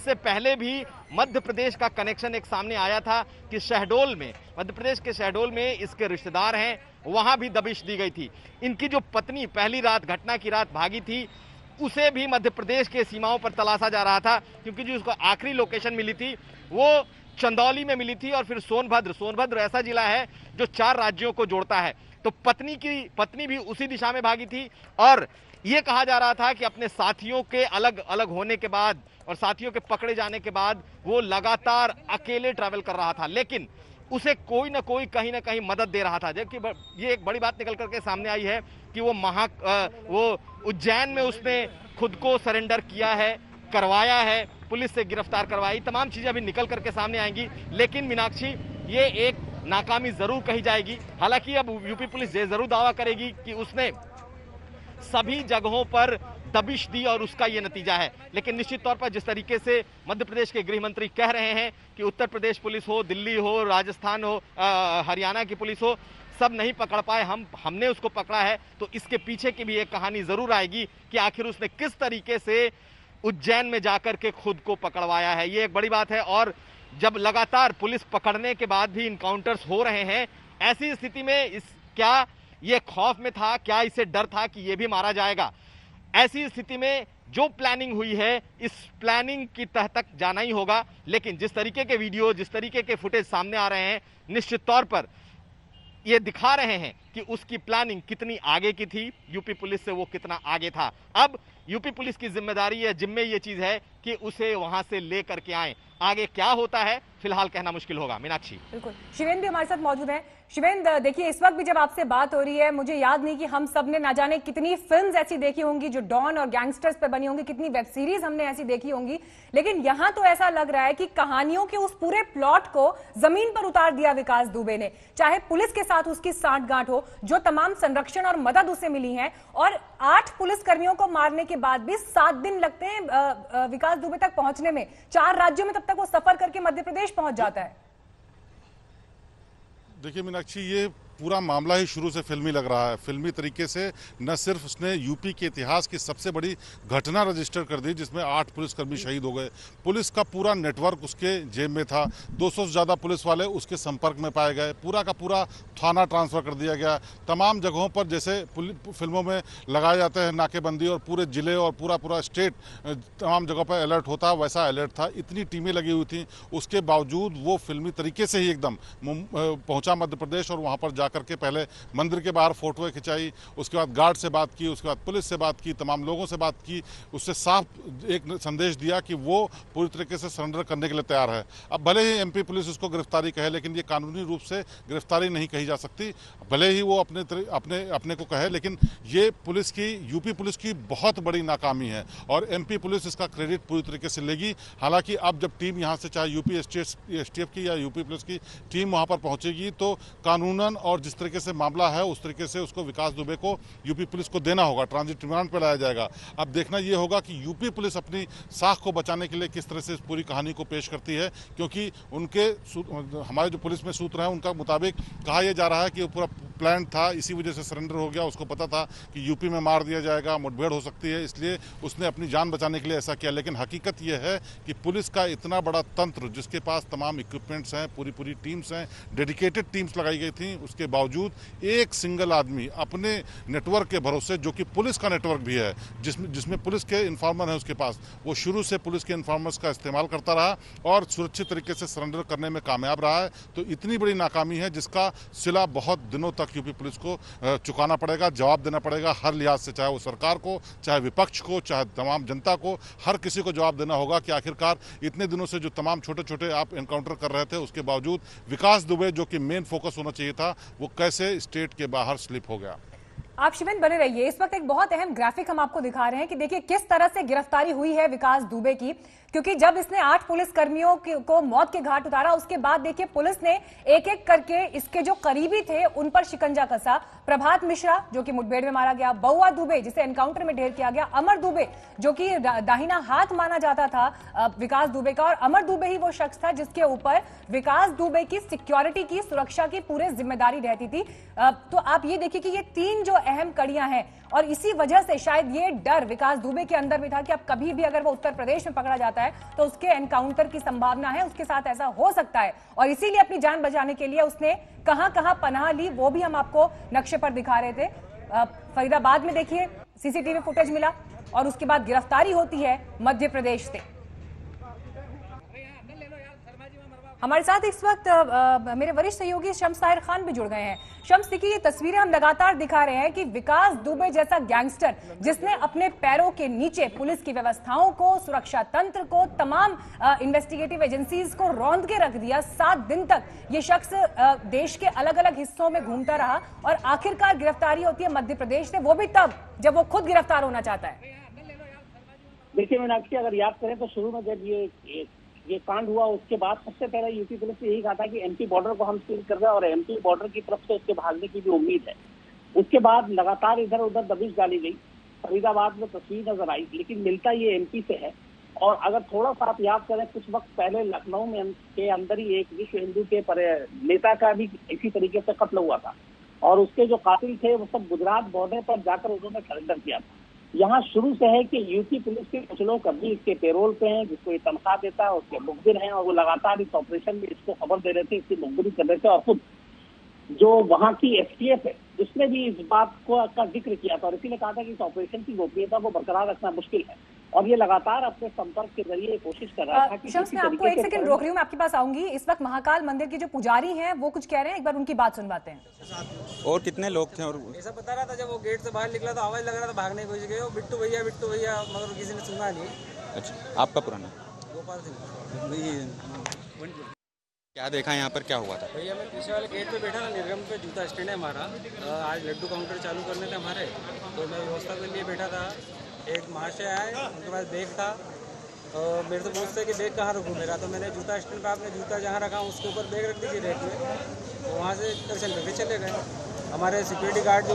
इससे पहले भी मध्य प्रदेश का कनेक्शन एक सामने आया था कि शहडोल में, मध्य प्रदेश के शहडोल में इसके रिश्तेदार हैं, वहां भी दबिश दी गई थी। इनकी जो पत्नी पहली रात, घटना की रात भागी थी, उसे भी मध्य प्रदेश के सीमाओं पर तलाशा जा रहा था, क्योंकि जो उसको आखिरी लोकेशन मिली थी वो चंदौली में मिली थी। और फिर सोनभद्र ऐसा जिला है जो 4 राज्यों को जोड़ता है। तो पत्नी भी उसी दिशा में भागी थी। और ये कहा जा रहा था कि अपने साथियों के अलग अलग होने के बाद और साथियों के पकड़े जाने के बाद वो लगातार अकेले ट्रैवल कर रहा था, लेकिन उसे कोई ना कोई कहीं ना कहीं मदद दे रहा था। जबकि ये एक बड़ी बात निकल करके सामने आई है कि वो उज्जैन में उसने खुद को सरेंडर किया है, करवाया है, पुलिस से गिरफ्तार करवाई। तमाम चीजें अभी निकल करके सामने आएंगी, लेकिन मीनाक्षी, ये एक नाकामी जरूर कही जाएगी। हालांकि अब यूपी पुलिस ये जरूर दावा करेगी कि उसने सभी जगहों पर दबिश दी और उसका ये नतीजा है। लेकिन निश्चित तौर पर जिस तरीके से मध्य प्रदेश के गृह मंत्री कह रहे हैं कि उत्तर प्रदेश पुलिस हो, दिल्ली हो, राजस्थान हो, हरियाणा की पुलिस हो, सब नहीं पकड़ पाए, हमने उसको पकड़ा है, तो इसके पीछे की भी एक कहानी जरूर आएगी कि आखिर उसने किस तरीके से उज्जैन में जाकर के खुद को पकड़वाया है। ये एक बड़ी बात है। और जब लगातार पुलिस पकड़ने के बाद भी इनकाउंटर्स हो रहे हैं, ऐसी स्थिति में क्या ये खौफ में था, क्या इसे डर था कि ये भी मारा जाएगा? ऐसी स्थिति में जो प्लानिंग हुई है, इस प्लानिंग की तह तक जाना ही होगा। लेकिन जिस तरीके के वीडियो, जिस तरीके के फुटेज सामने आ रहे हैं, निश्चित तौर पर ये दिखा रहे हैं कि उसकी प्लानिंग कितनी आगे की थी, यूपी पुलिस से वो कितना आगे था। अब यूपी पुलिस की जिम्मेदारी है, जिम्मे ये चीज है कि उसे वहां से लेकर के आए। आगे क्या होता है फिलहाल कहना मुश्किल होगा। मीनाक्षी, बिल्कुल। शिवेंद्र भी हमारे साथ मौजूद हैं। शिवेंद्र, देखिए, इस वक्त भी जब आपसे बात हो रही है, मुझे याद नहीं कि हम सब ने ना जाने कितनी फिल्म्स ऐसी देखी होंगी जो डॉन और गैंगस्टर्स पे बनी होंगी, कितनी वेब सीरीज हमने ऐसी देखी होंगी, लेकिन यहां तो ऐसा लग रहा है कि कहानियों के उस पूरे प्लॉट को जमीन पर उतार दिया विकास दुबे ने। चाहे पुलिस के साथ उसकी सांठगांठ हो, जो तमाम संरक्षण और मदद उसे मिली है, और 8 पुलिसकर्मियों को मारने के बाद भी 7 दिन लगते हैं विकास दुबे तक पहुंचने में। 4 राज्यों में तब तक वो सफर करके मध्य प्रदेश पहुंच जाता है। देखिए मीनाक्षी, ये पूरा मामला ही शुरू से फिल्मी लग रहा है। फिल्मी तरीके से न सिर्फ उसने यूपी के इतिहास की सबसे बड़ी घटना रजिस्टर कर दी, जिसमें 8 पुलिसकर्मी शहीद हो गए। पुलिस का पूरा नेटवर्क उसके जेब में था। 200 से ज़्यादा पुलिस वाले उसके संपर्क में पाए गए। पूरा का पूरा थाना ट्रांसफ़र कर दिया गया। तमाम जगहों पर जैसे फिल्मों में लगाए जाते हैं नाकेबंदी, और पूरे ज़िले और पूरा स्टेट तमाम जगहों पर अलर्ट होता, वैसा अलर्ट था। इतनी टीमें लगी हुई थी, उसके बावजूद वो फिल्मी तरीके से ही एकदम पहुँचा मध्य प्रदेश। और वहाँ पर करके पहले मंदिर के बाहर फोटोएं खिंचाई, उसके बाद गार्ड से बात की, उसके बाद पुलिस से बात की, तमाम लोगों से बात की। उससे साफ एक संदेश दिया कि वो पूरी तरीके से सरेंडर करने के लिए तैयार है। अब भले ही एमपी पुलिस उसको गिरफ्तारी कहे, लेकिन ये कानूनी रूप से गिरफ्तारी नहीं कही जा सकती। भले ही वो अपने को कहे, लेकिन ये पुलिस की, यूपी पुलिस की बहुत बड़ी नाकामी है और एमपी पुलिस इसका क्रेडिट पूरी तरीके से लेगी। हालांकि अब जब टीम यहाँ से, चाहे यूपी एसटीएफ की या यूपी पुलिस की टीम वहाँ पर पहुँचेगी, तो कानूनन और जिस तरीके से मामला है उस तरीके से उसको विकास दुबे को यूपी पुलिस को देना होगा, ट्रांजिट रिमांड पर लाया जाएगा। अब देखना यह होगा कि यूपी पुलिस अपनी साख को बचाने के लिए किस तरह से इस पूरी कहानी को पेश करती है, क्योंकि हमारे जो पुलिस में सूत्र हैं उनका मुताबिक कहा यह जा रहा है कि पूरा प्लान था, इसी वजह से सरेंडर हो गया। उसको पता था कि यूपी में मार दिया जाएगा, मुठभेड़ हो सकती है, इसलिए उसने अपनी जान बचाने के लिए ऐसा किया। लेकिन हकीकत यह है कि पुलिस का इतना बड़ा तंत्र, जिसके पास तमाम इक्विपमेंट्स हैं, पूरी टीम्स हैं, डेडिकेटेड टीम्स लगाई गई थी, उसके बावजूद एक सिंगल आदमी अपने नेटवर्क के भरोसे, जो कि पुलिस का नेटवर्क भी है, जिसमें पुलिस के इन्फॉर्मर है उसके पास, वो शुरू से पुलिस के इन्फॉर्मर्स का इस्तेमाल करता रहा और सुरक्षित तरीके से सरेंडर करने में कामयाब रहा है। तो इतनी बड़ी नाकामी है जिसका सिला बहुत दिनों तक यूपी पुलिस को चुकाना पड़ेगा, जवाब देना पड़ेगा हर लिहाज से, चाहे वो सरकार को, चाहे विपक्ष को, चाहे तमाम जनता को, हर किसी को जवाब देना होगा कि आखिरकार इतने दिनों से जो तमाम छोटे छोटे आप एनकाउंटर कर रहे थे, उसके बावजूद विकास दुबे, जो कि मेन फोकस होना चाहिए था, वो कैसे स्टेट के बाहर स्लिप हो गया। आप शिवेंद्र बने रहिए। इस वक्त एक बहुत अहम ग्राफिक हम आपको दिखा रहे हैं कि देखिए किस तरह से गिरफ्तारी हुई है विकास दुबे की, क्योंकि जब इसने 8 पुलिस कर्मियों को मौत के घाट उतारा, उसके बाद देखिए पुलिस ने एक एक करके इसके जो करीबी थे उन पर शिकंजा कसा। प्रभात मिश्रा जो कि मुठभेड़ में मारा गया, बउआ दुबे जिसे एनकाउंटर में ढेर किया गया, अमर दुबे जो कि दाहिना हाथ माना जाता था विकास दुबे का, और अमर दुबे ही वो शख्स था जिसके ऊपर विकास दुबे की सिक्योरिटी की, सुरक्षा की पूरे जिम्मेदारी रहती थी। तो आप ये देखिए कि ये 3 जो अहम कड़ियां हैं और इसी वजह से शायद ये डर विकास दुबे के अंदर भी था कि अब कभी भी अगर वो उत्तर प्रदेश में पकड़ा जाता है तो उसके एनकाउंटर की संभावना है, उसके साथ ऐसा हो सकता है। और इसीलिए अपनी जान बचाने के लिए उसने कहां कहां पनाह ली वो भी हम आपको नक्शे पर दिखा रहे थे। फरीदाबाद में देखिए सीसीटीवी फुटेज मिला और उसके बाद गिरफ्तारी होती है मध्य प्रदेश से। हमारे साथ इस वक्त मेरे वरिष्ठ सहयोगी शम्स ताहिर खान भी जुड़ गए हैं। शम्स, देखिए ये तस्वीरें हम लगातार दिखा रहे हैं कि विकास दुबे जैसा गैंगस्टर जिसने अपने पैरों के नीचे पुलिस की व्यवस्थाओं को, सुरक्षा तंत्र को, तमाम इन्वेस्टिगेटिव एजेंसीज को रौंद के रख दिया। 7 दिन तक ये शख्स देश के अलग अलग हिस्सों में घूमता रहा और आखिरकार गिरफ्तारी होती है मध्य प्रदेश से, वो भी तब जब वो खुद गिरफ्तार होना चाहता है। देखिए मीनाक्षी, अगर याद करें तो शुरू में जब ये कांड हुआ उसके बाद सबसे पहले यूपी पुलिस ने यही कहा था कि एमपी बॉर्डर को हम सील कर रहे हैं और एमपी बॉर्डर की तरफ से उसके भागने की भी उम्मीद है। उसके बाद लगातार इधर उधर दबिश डाली गई। फरीदाबाद में तस्वीर नजर आई, लेकिन मिलता ये एमपी से है। और अगर थोड़ा सा आप याद करें, कुछ वक्त पहले लखनऊ में के अंदर ही एक विश्व हिंदू के नेता का भी इसी तरीके से कत्ल हुआ था और उसके जो कातिल थे वो सब गुजरात बॉर्डर पर जाकर उन्होंने सरेंडर किया था। यहाँ शुरू से है कि यूपी पुलिस के कुछ लोग अभी इसके पेरोल पे हैं, जिसको ये तनख्वाह देता है, उसके मुखबिर हैं और वो लगातार इस ऑपरेशन में इसको खबर दे रहे थे, इसकी मुखबिरी कर रहे थे। और खुद जो वहाँ की एसटीएफ है उसने भी इस बात को का जिक्र किया था और इसीलिए कहा था कि इस ऑपरेशन की गोपनीयता को बरकरार रखना मुश्किल है और ये लगातार अपने संपर्क के जरिए कोशिश कर रहा था कि शम्स, मैं आपको एक सेकंड रोक रही हूँ, मैं आपके पास आऊंगी। इस वक्त महाकाल मंदिर के जो पुजारी हैं वो कुछ कह रहे हैं, एक बार उनकी बात सुनवाते हैं। और कितने लोग थे? और ऐसा बता रहा था जब वो गेट से बाहर निकला तो आवाज लग रहा था भागने की कोशिश की, बिट्टू भैया, मगर किसी ने सुना नहीं। अच्छा, आपका पुराना? गोपाल सिंह। क्या देखा यहाँ पर, क्या हुआ था? भैया मैं पीछे वाले गेट पे बैठा था, निर्गम पे जूता स्टैंड है हमारा। आज लड्डू काउंटर चालू करने थे हमारे, तो मैं व्यवस्था के लिए बैठा था। एक महाशय आए, उनके पास बैग था, मेरे से पूछते कि बैग कहाँ रखूँ मेरा, तो मैंने जूता स्टैंड पे आपने जूता जहाँ रखा उसके ऊपर बैग रख दीजिए रैक में, तो वहाँ से दर्शन करके चले गए। हमारे सिक्योरिटी गार्ड जो